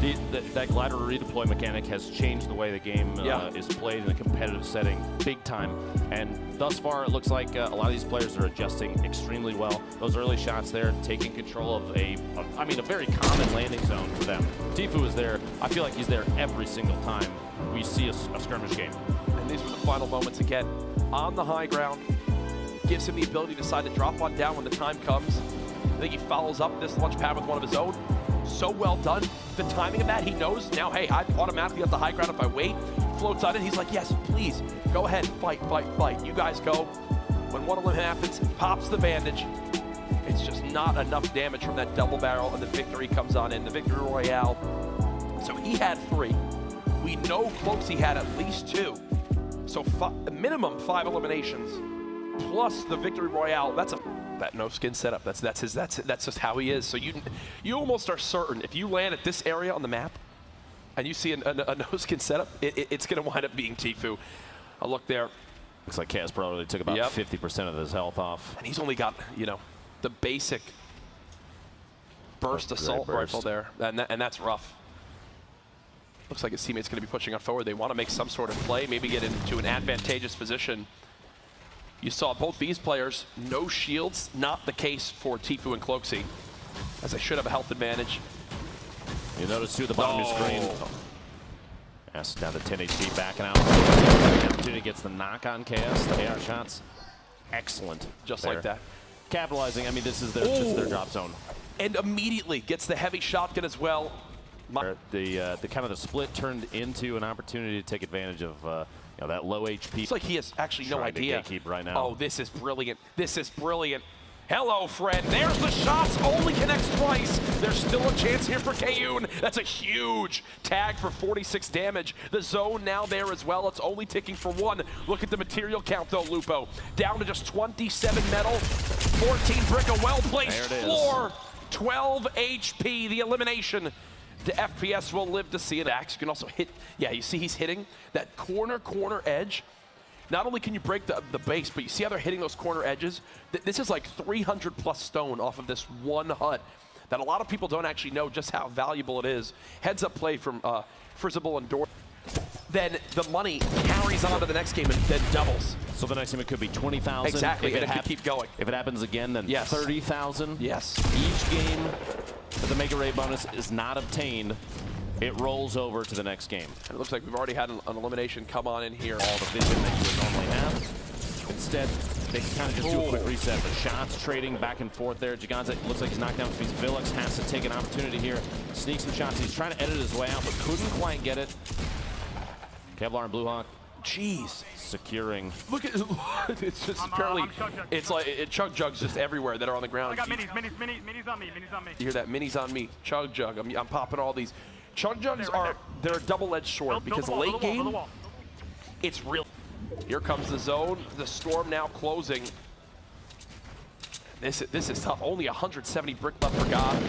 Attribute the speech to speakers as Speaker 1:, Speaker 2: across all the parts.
Speaker 1: That glider redeploy mechanic has changed the way the game is played in a competitive setting big time. And thus far, it looks like a lot of these players are adjusting extremely well. Those early shots there, taking control of a very common landing zone for them. Tfue is there. I feel like he's there every single time we see a skirmish game.
Speaker 2: And these were the final moments again. On the high ground, gives him the ability to decide to drop one down when the time comes. I think he follows up this launch pad with one of his own. So well done. The timing of that, he knows now, hey, I automatically at the high ground if I wait. Floats on it, he's like, yes, please, go ahead, fight, fight, fight. You guys go. When one of them happens, pops the bandage. It's just not enough damage from that double barrel, and the victory comes on in, the victory royale. So he had 3. We know Cloakzy had at least 2. So minimum 5 eliminations, plus the victory royale. That's that no skin setup. That's just how he is. So you almost are certain if you land at this area on the map and you see a no skin setup, it's going to wind up being Tfue. A look there.
Speaker 1: Looks like Chaos probably took about 50% of his health off.
Speaker 2: And he's only got, the basic burst assault rifle there, and that's rough. Looks like his teammate's going to be pushing on forward. They want to make some sort of play, maybe get into an advantageous position. You saw both these players, no shields, not the case for Tfue and Cloakzy, as they should have a health advantage.
Speaker 1: You notice too, the bottom of your screen. Yes, down to 10 HP, backing out. Opportunity gets the knock on Chaos, the AR shots. Excellent.
Speaker 2: Just like that.
Speaker 1: Capitalizing, I mean, this is their drop zone.
Speaker 2: And immediately gets the heavy shotgun as well.
Speaker 1: The kind of the split turned into an opportunity to take advantage of that low HP.
Speaker 2: It's like he has actually no idea.
Speaker 1: To gatekeep right now.
Speaker 2: Oh, this is brilliant. This is brilliant. Hello, Fred. There's the shots. Only connects twice. There's still a chance here for Kayun. That's a huge tag for 46 damage. The zone now there as well. It's only ticking for 1. Look at the material count, though, Lupo. Down to just 27 metal, 14 brick, a well-placed floor, 12 HP, the elimination. The FPS will live to see it. Axe, you can also hit, you see he's hitting that corner edge. Not only can you break the base, but you see how they're hitting those corner edges? This is like 300 plus stone off of this one hut that a lot of people don't actually know just how valuable it is. Heads up play from Frizzable and Dor. Then the money carries on to the next game and then doubles.
Speaker 1: So the next game it could be 20,000.
Speaker 2: Exactly, and it could keep going.
Speaker 1: If it happens again, then 30,000.
Speaker 2: Yes.
Speaker 1: Each game that the Mega Raid bonus is not obtained, it rolls over to the next game. And
Speaker 2: it looks like we've already had an elimination come on in here.
Speaker 1: All the vision that you would normally have. Instead, they can kind of just do a quick reset. The shots trading back and forth there. Giganza looks like he's knocked down, which means Villix has to take an opportunity here. Sneak some shots. He's trying to edit his way out, but couldn't quite get it. Kevlar and Blue Hawk.
Speaker 2: Jeez.
Speaker 1: Securing.
Speaker 2: Look at it's just apparently it's like chug jugs just everywhere that are on the ground.
Speaker 3: I got minis on me.
Speaker 2: You hear that? Minis on me. Chug jug. I'm popping all these. Chug jugs they're a double-edged sword because late game it's real. Here comes the zone. The storm now closing. This is tough. Only 170 brick left for God.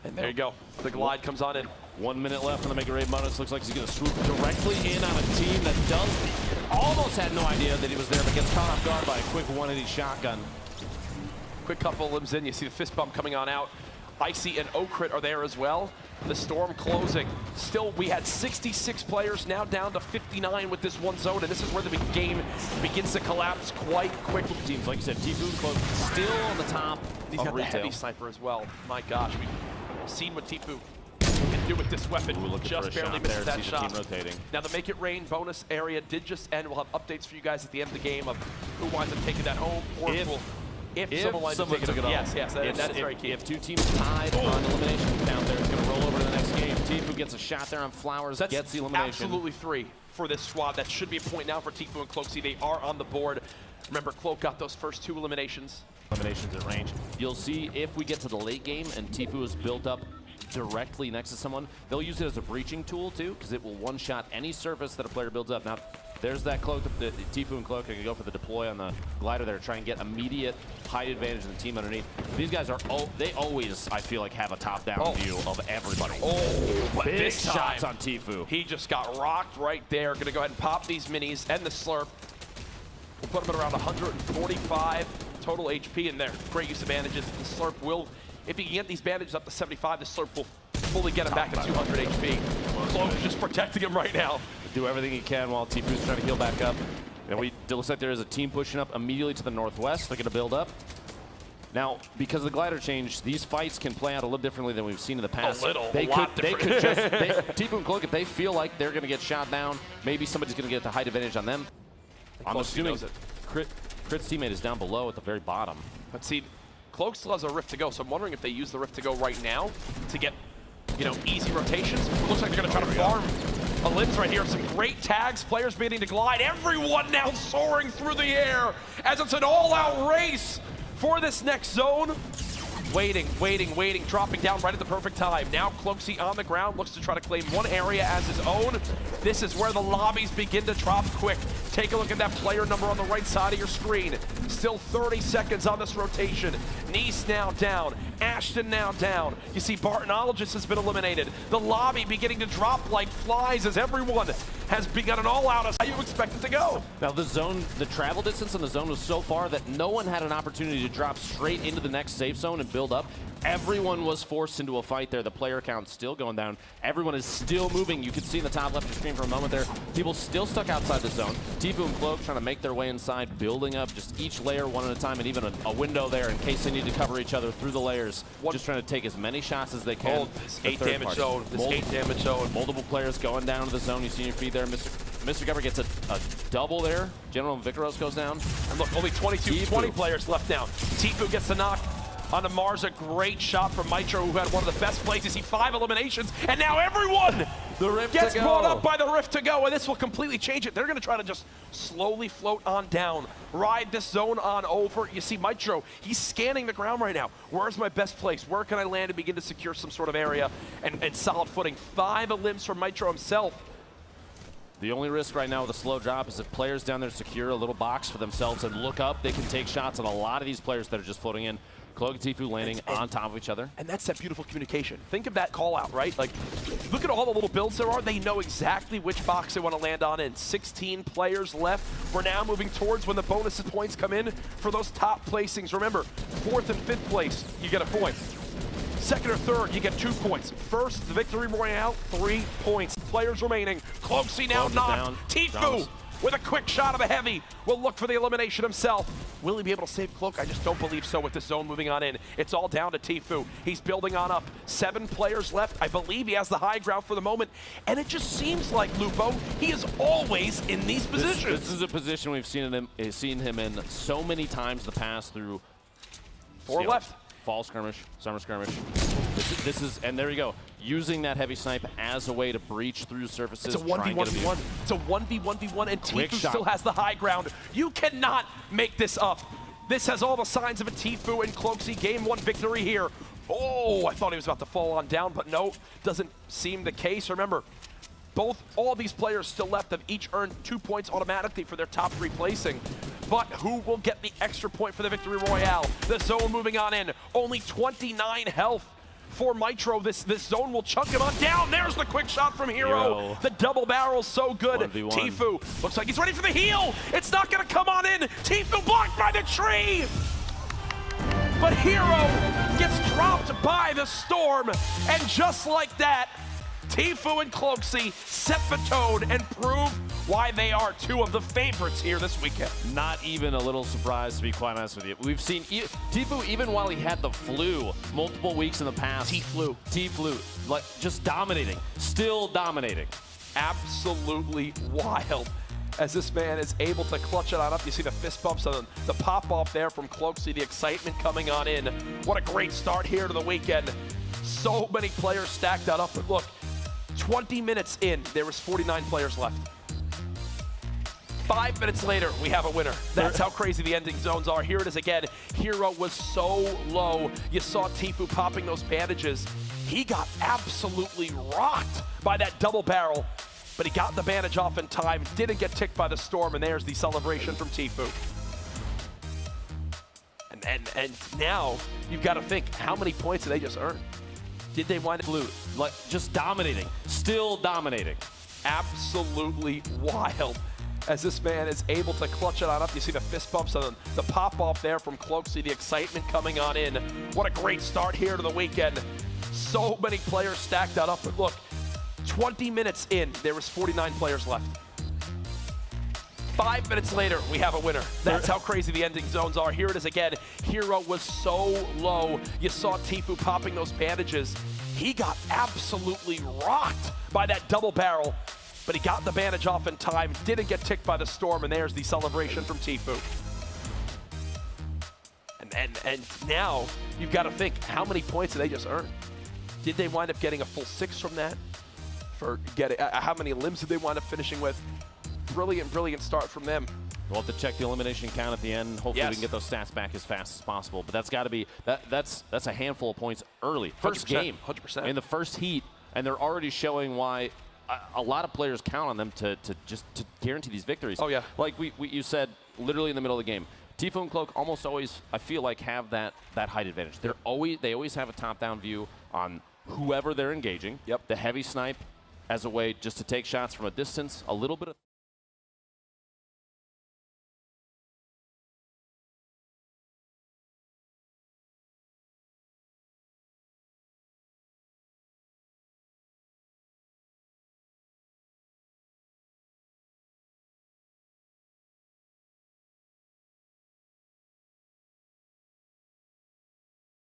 Speaker 2: And there you go. The glide comes on in.
Speaker 1: 1 minute left on the Mega Raid bonus. Looks like he's going to swoop directly in on a team that almost had no idea that he was there, but gets caught off guard by a quick 180 shotgun.
Speaker 2: Quick couple limbs in. You see the fist bump coming on out. Icy and Okrit are there as well. The storm closing. Still, we had 66 players, now down to 59 with this one zone, and this is where the game begins to collapse quite quickly.
Speaker 1: Teams, like you said, Tfue and Cloakzy still on the top.
Speaker 2: He's got the heavy sniper as well. My gosh, we've seen what Tfue can do with this weapon. Just barely missed that shot. Now the Make It Rain bonus area did just end. We'll have updates for you guys at the end of the game of who winds up taking that home, or if someone winds up taking it home. Yes, that is very key.
Speaker 1: If 2 teams tied on elimination count there, it's going to roll over to the next game. Tfue gets a shot there on Flowers, gets the elimination.
Speaker 2: Absolutely 3 for this squad. That should be a point now for Tfue and Cloakzy. They are on the board. Remember, Cloak got those first 2 eliminations.
Speaker 1: Eliminations at range. You'll see if we get to the late game and Tfue is built up directly next to someone, they'll use it as a breaching tool too, because it will one-shot any surface that a player builds up. Now, there's that Cloak, the Tfue and Cloak can go for the deploy on the glider there, try and get immediate height advantage in the team underneath. These guys are, they always, I feel like, have a top-down view of everybody.
Speaker 2: But
Speaker 1: big
Speaker 2: this time,
Speaker 1: shots on Tfue.
Speaker 2: He just got rocked right there. Gonna go ahead and pop these minis and the slurp. We'll put him at around 145 total HP in there. Great use of bandages. The slurp will, if he can get these bandages up to 75, the slurp will fully get him back to 200 HP. Cloak's just protecting him right now.
Speaker 1: Do everything he can while Tfue's trying to heal back up. And it looks like there is a team pushing up immediately to the northwest. They're going to build up. Now, because of the glider change, these fights can play out a little differently than we've seen in the past.
Speaker 2: A lot different.
Speaker 1: Tfue and Cloak, if they feel like they're going to get shot down, maybe somebody's going to get the height advantage on them. I'm assuming Crit's teammate is down below at the very bottom.
Speaker 2: But see, Cloak still has a rift to go, so I'm wondering if they use the rift to go right now to get, easy rotations. It looks like they're going to try to farm a limbs right here. Some great tags, players beginning to glide. Everyone now soaring through the air as it's an all-out race for this next zone. Waiting, dropping down right at the perfect time. Now Cloakzy on the ground, looks to try to claim one area as his own. This is where the lobbies begin to drop quick. Take a look at that player number on the right side of your screen. Still 30 seconds on this rotation. Nice now down, Ashton now down. You see Bartonologist has been eliminated. The lobby beginning to drop like flies as everyone has begun an all-out. How you expect it to go?
Speaker 1: Now the zone, the travel distance in the zone was so far that no one had an opportunity to drop straight into the next safe zone and build up. Everyone was forced into a fight there. The player count still going down. Everyone is still moving. You can see in the top left of the screen for a moment there. People still stuck outside the zone. Tfue and Cloak trying to make their way inside, building up just each layer one at a time, and even a window there in case they need to cover each other through the layers. Just trying to take as many shots as they can.
Speaker 2: This 8 damage zone.
Speaker 1: Multiple players going down to the zone. You see your feed there. Mr. Gubber gets a double there. General Vicaros goes down.
Speaker 2: And look, only 20 players left now. Tfue gets the knock onto Mars. A great shot from Mitro, who had one of the best plays. You see 5 eliminations, and now everyone gets brought up by the rift to go, and this will completely change it. They're going to try to just slowly float on down, ride this zone on over. You see Mitro, he's scanning the ground right now. Where's my best place? Where can I land and begin to secure some sort of area and solid footing? 5 elims from Mitro himself.
Speaker 1: The only risk right now with a slow drop is if players down there secure a little box for themselves and look up, they can take shots on a lot of these players that are just floating in. Cloak and Tfue landing on top of each other.
Speaker 2: And that's that beautiful communication. Think of that call out, right? Like, look at all the little builds there are. They know exactly which box they want to land on in. 16 players left. We're now moving towards when the bonus points come in for those top placings. Remember, 4th and 5th place, you get a point. 2nd or 3rd, you get 2 points. First, the Victory Royale, 3 points. Players remaining. Cloakzy now knocked. Tfue with a quick shot of a heavy will look for the elimination himself. Will he be able to save Cloak? I just don't believe so with this zone moving on in. It's all down to Tfue. He's building on up. 7 players left. I believe he has the high ground for the moment. And it just seems like, Lupo, he is always in these positions.
Speaker 1: This is a position we've seen him in so many times in the past through
Speaker 2: 4 left.
Speaker 1: Fall skirmish, summer skirmish. This is, and there you go, using that heavy snipe as a way to breach through surfaces.
Speaker 2: It's a 1v1v1. It's a 1v1v1, and Tfue still has the high ground. You cannot make this up. This has all the signs of a Tfue and Cloakzy Game 1 victory here. Oh, I thought he was about to fall on down, but no, doesn't seem the case. Remember, all these players still left have each earned 2 points automatically for their top 3 placing. But who will get the extra point for the Victory Royale? The zone moving on in. Only 29 health for Mitro. This zone will chunk him on down. There's the quick shot from Hero. The double barrel's so good.
Speaker 1: 1v1.
Speaker 2: Tfue looks like he's ready for the heal. It's not going to come on in. Tfue blocked by the tree. But Hero gets dropped by the storm. And just like that, Tfue and Cloakzy set the tone and prove why they are 2 of the favorites here this weekend.
Speaker 1: Not even a little surprised, to be quite honest with you. We've seen Tfue, even while he had the flu multiple weeks in the past. Tfue, like, just dominating, still dominating.
Speaker 2: Absolutely wild as this man is able to clutch it on up. You see the fist bumps and the pop off there from Cloakzy, the excitement coming on in. What a great start here to the weekend. So many players stacked that up, but look, 20 minutes in, there was 49 players left. 5 minutes later, we have a winner. That's how crazy the ending zones are. Here it is again. Hero was so low. You saw Tfue popping those bandages. He got absolutely rocked by that double barrel, but he got the bandage off in time, didn't get ticked by the storm, and there's the celebration from Tfue. And now, you've got to think, how many points did they just earn? Did they wind up
Speaker 1: Blue, like, just dominating, still dominating.
Speaker 2: Absolutely wild as this man is able to clutch it on up. You see the fist bumps and the pop off there from Cloakzy, the excitement coming on in. What a great start here to the weekend. So so many players stacked that up. But look, 20 minutes in, there was 49 players left. 5 minutes later, we have a winner. That's how crazy the ending zones are. Here it is again. Hero was so low. You saw Tfue popping those bandages. He got absolutely rocked by that double barrel, but he got the bandage off in time, didn't get ticked by the storm, and there's the celebration from Tfue. And now you've got to think, how many points did they just earn? Did they wind up getting a full 6 from that? For getting, how many limbs did they wind up finishing with? Brilliant, brilliant start from them.
Speaker 1: We'll have to check the elimination count at the end. Hopefully we can get those stats back as fast as possible. But that's got to be, that's a handful of points early. First
Speaker 2: 100%,
Speaker 1: game.
Speaker 2: 100%.
Speaker 1: In the first heat, and they're already showing why a lot of players count on them to guarantee these victories.
Speaker 2: Oh, yeah.
Speaker 1: Like you said, literally in the middle of the game. Tfue and Cloak almost always, I feel like, have that height advantage. They always have a top-down view on whoever they're engaging.
Speaker 2: Yep.
Speaker 1: The heavy snipe as a way just to take shots from a distance, a little bit of